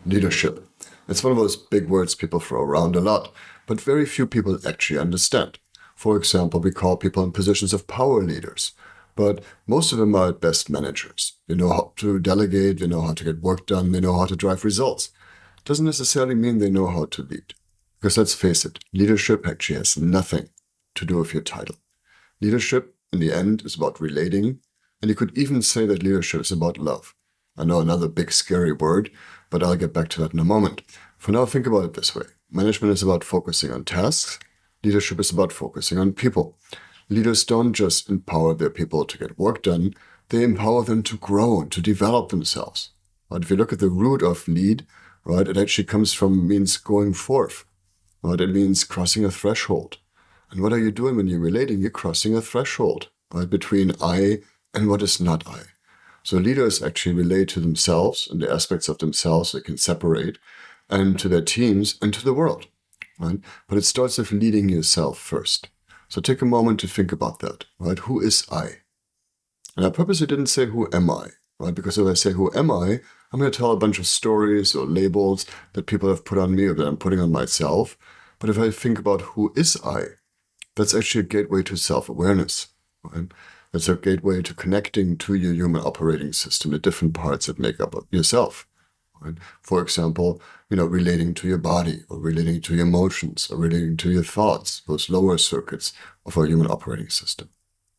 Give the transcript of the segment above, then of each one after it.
Leadership. It's one of those big words people throw around a lot, but very few people actually understand. For example, we call people in positions of power leaders, but most of them are at best managers. They know how to delegate, they know how to get work done, they know how to drive results. Doesn't necessarily mean they know how to lead. Because let's face it, leadership actually has nothing to do with your title. Leadership, in the end, is about relating, and you could even say that leadership is about love. I know another big scary word, but I'll get back to that in a moment. For now, think about it this way. Management is about focusing on tasks. Leadership is about focusing on people. Leaders don't just empower their people to get work done, they empower them to grow and to develop themselves. Right? If you look at the root of lead, right, it actually means going forth. Right? It means crossing a threshold. And what are you doing when you're relating? You're crossing a threshold, right, between I and what is not I. So leaders actually relate to themselves and the aspects of themselves they can separate, and to their teams and to the world, right? But it starts with leading yourself first. So take a moment to think about that, right? Who is I? And I purposely didn't say who am I, right? Because if I say who am I, I'm going to tell a bunch of stories or labels that people have put on me or that I'm putting on myself. But if I think about who is I, that's actually a gateway to self-awareness, right? It's a gateway to connecting to your human operating system, the different parts that make up yourself. Right? For example, relating to your body or relating to your emotions or relating to your thoughts, those lower circuits of our human operating system.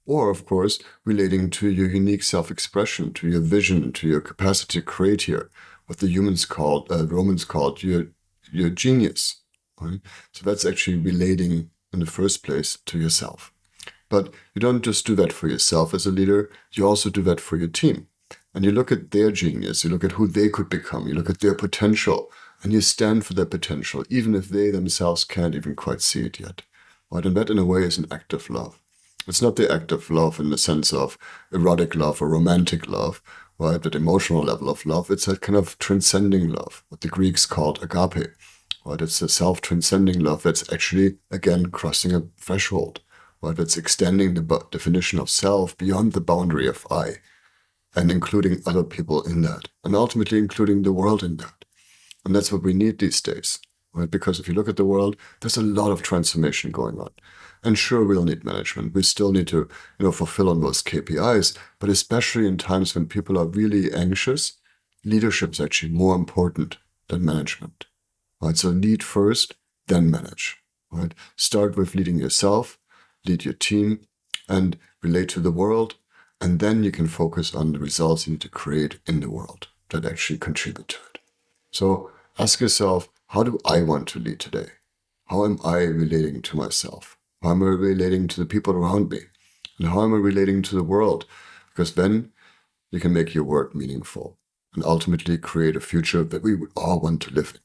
Or, of course, relating to your unique self-expression, to your vision, to your capacity to create here, what the Romans called your genius. Right? So that's actually relating in the first place to yourself. But you don't just do that for yourself as a leader, you also do that for your team. And you look at their genius, you look at who they could become, you look at their potential, and you stand for their potential, even if they themselves can't even quite see it yet. Right? And that, in a way, is an act of love. It's not the act of love in the sense of erotic love or romantic love, right? That emotional level of love. It's that kind of transcending love, what the Greeks called agape. Right? It's a self-transcending love that's actually, again, crossing a threshold. Right? That's extending the definition of self beyond the boundary of I, and including other people in that, and ultimately including the world in that. And that's what we need these days, right? Because if you look at the world, there's a lot of transformation going on. And sure, we'll need management. We still need to, fulfill on those KPIs, but especially in times when people are really anxious, leadership is actually more important than management, right? So lead first, then manage, right? Start with leading yourself, lead your team, and relate to the world, and then you can focus on the results you need to create in the world that actually contribute to it. So ask yourself, how do I want to lead today? How am I relating to myself? How am I relating to the people around me? And how am I relating to the world? Because then you can make your work meaningful and ultimately create a future that we would all want to live in.